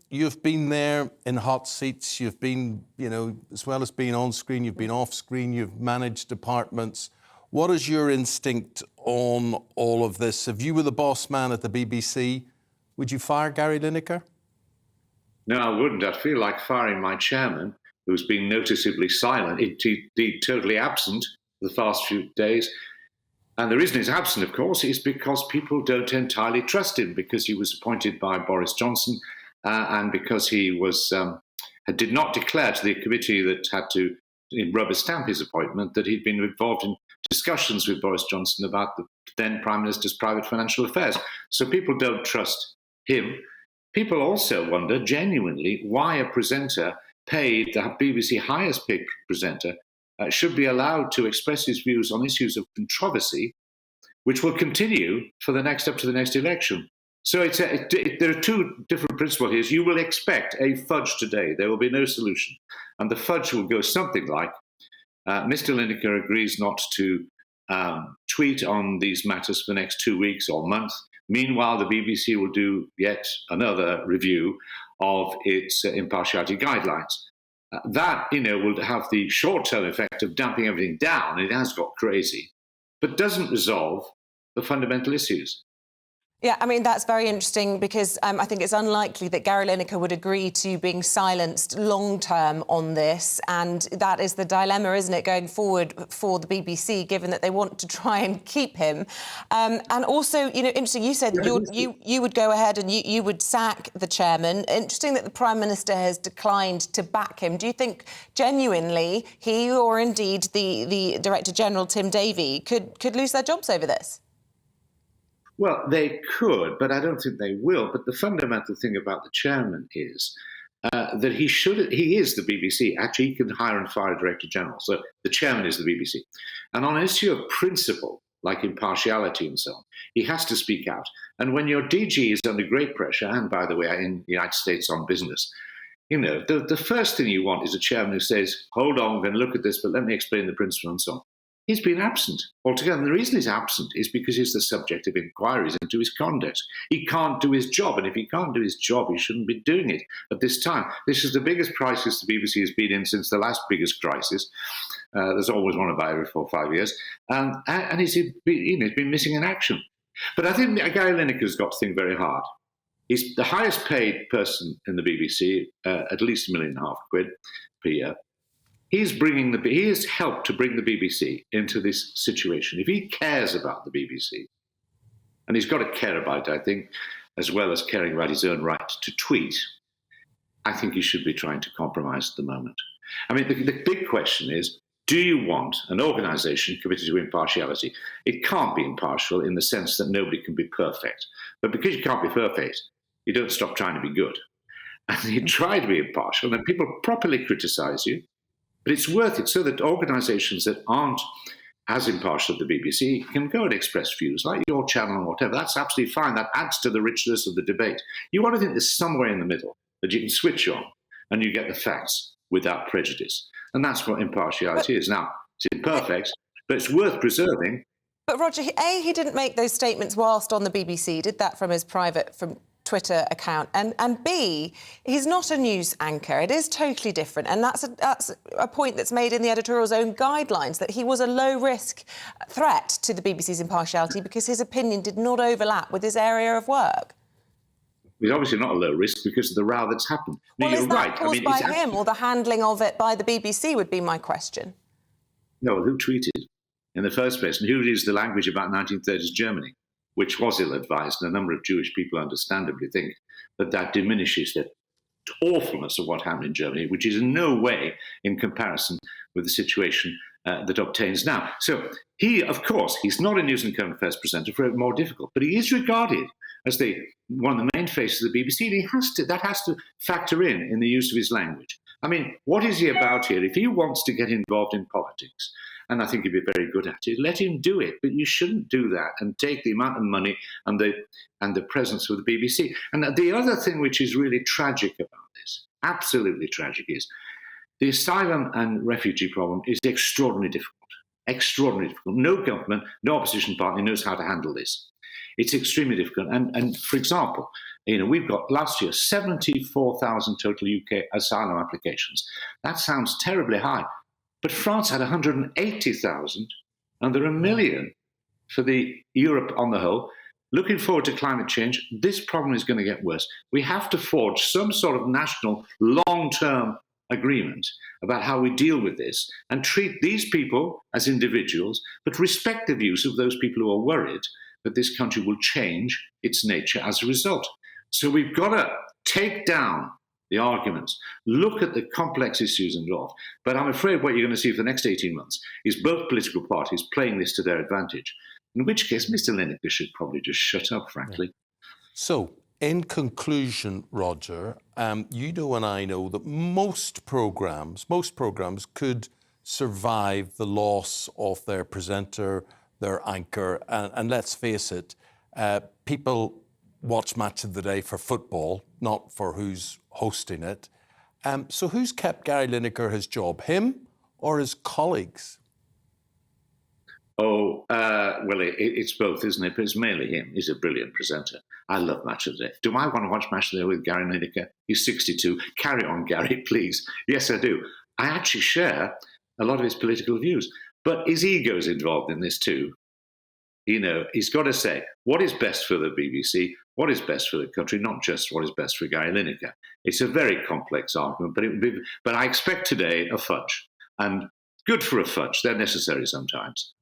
you've been there in hot seats. You've been, as well as being on screen, you've been off screen. You've managed departments. What is your instinct on all of this? If you were the boss man at the BBC, would you fire Gary Lineker? No, I wouldn't. I'd feel like firing my chairman, who's been noticeably silent, indeed totally absent the past few days. And the reason he's absent, of course, is because people don't entirely trust him, because he was appointed by Boris Johnson and because he did not declare to the committee that had to rubber stamp his appointment that he'd been involved in discussions with Boris Johnson about the then Prime Minister's private financial affairs. So people don't trust him. People also wonder genuinely why a presenter paid, the BBC highest paid presenter, should be allowed to express his views on issues of controversy, which will continue for up to the next election. So there are two different principles here. You will expect a fudge today. There will be no solution. And the fudge will go something like, Mr. Lineker agrees not to tweet on these matters for the next 2 weeks or month. Meanwhile, the BBC will do yet another review of its impartiality guidelines. That, will have the short-term effect of damping everything down. It has got crazy, but doesn't resolve the fundamental issues. Yeah, I mean, that's very interesting because I think it's unlikely that Gary Lineker would agree to being silenced long-term on this. And that is the dilemma, isn't it, going forward for the BBC, given that they want to try and keep him. And also, interesting, you said you would go ahead and you would sack the chairman. Interesting that the Prime Minister has declined to back him. Do you think genuinely he or indeed the Director General, Tim Davie, could lose their jobs over this? Well, they could, but I don't think they will. But the fundamental thing about the chairman is that he is the BBC. Actually, he can hire and fire a director general. So the chairman is the BBC. And on an issue of principle, like impartiality and so on, he has to speak out. And when your DG is under great pressure, and by the way, in the United States on business, the first thing you want is a chairman who says, hold on, we're going to look at this, but let me explain the principle and so on. He's been absent altogether. And the reason he's absent is because he's the subject of inquiries into his conduct. He can't do his job. And if he can't do his job, he shouldn't be doing it at this time. This is the biggest crisis the BBC has been in since the last biggest crisis. There's always one about every 4 or 5 years. And he's been missing in action. But I think Gary Lineker's got to think very hard. He's the highest paid person in the BBC, at least £1.5 million per year. He has helped to bring the BBC into this situation. If he cares about the BBC, and he's got to care about it, I think, as well as caring about his own right to tweet, I think he should be trying to compromise at the moment. I mean, the big question is, do you want an organisation committed to impartiality? It can't be impartial in the sense that nobody can be perfect. But because you can't be perfect, you don't stop trying to be good. And you try to be impartial, and people properly criticise you. But it's worth it so that organisations that aren't as impartial as the BBC can go and express views, like your channel or whatever. That's absolutely fine. That adds to the richness of the debate. You want to think there's somewhere in the middle that you can switch on and you get the facts without prejudice. And that's what impartiality is. Now, it's imperfect, but it's worth preserving. But Roger, A, he didn't make those statements whilst on the BBC. He did that from his private Twitter account, and B, he's not a news anchor. It is totally different, and that's a point that's made in the editorial's own guidelines, that he was a low-risk threat to the BBC's impartiality because his opinion did not overlap with his area of work. He's obviously not a low risk because of the row that's happened. Well, is that caused by him or the handling of it by the BBC would be my question. No, who tweeted in the first place, and who used the language about 1930s Germany, which was ill-advised, and a number of Jewish people understandably think that diminishes the awfulness of what happened in Germany, which is in no way in comparison with the situation that obtains now. So he, of course, he's not a news and current affairs presenter, for it more difficult, but he is regarded as one of the main faces of the BBC, and that has to factor in the use of his language. I mean, what is he about here? If he wants to get involved in politics, and I think he'd be very good at it, let him do it. But you shouldn't do that and take the amount of money and the presence of the BBC. And the other thing which is really tragic about this, absolutely tragic, is the asylum and refugee problem is extraordinarily difficult. Extraordinarily difficult. No government, no opposition party knows how to handle this. It's extremely difficult. And for example, We've got last year 74,000 total UK asylum applications. That sounds terribly high, but France had 180,000, and there are a million for the Europe on the whole. Looking forward to climate change, this problem is going to get worse. We have to forge some sort of national long-term agreement about how we deal with this and treat these people as individuals, but respect the views of those people who are worried that this country will change its nature as a result. So we've got to take down the arguments, look at the complex issues involved. But I'm afraid what you're going to see for the next 18 months is both political parties playing this to their advantage, in which case Mr. Lineker should probably just shut up, frankly. So, in conclusion, Roger, you know and I know that most programmes could survive the loss of their presenter, their anchor, and let's face it, people watch Match of the Day for football, not for who's hosting it. So who's kept Gary Lineker his job, him or his colleagues? Well, it's both, isn't it? But it's mainly him. He's a brilliant presenter. I love Match of the Day. Do I want to watch Match of the Day with Gary Lineker? He's 62. Carry on, Gary, please. Yes, I do. I actually share a lot of his political views. But his ego's involved in this too. He's got to say what is best for the BBC, what is best for the country, not just what is best for Gary Lineker. It's a very complex argument, but I expect today a fudge. And good for a fudge. They're necessary sometimes.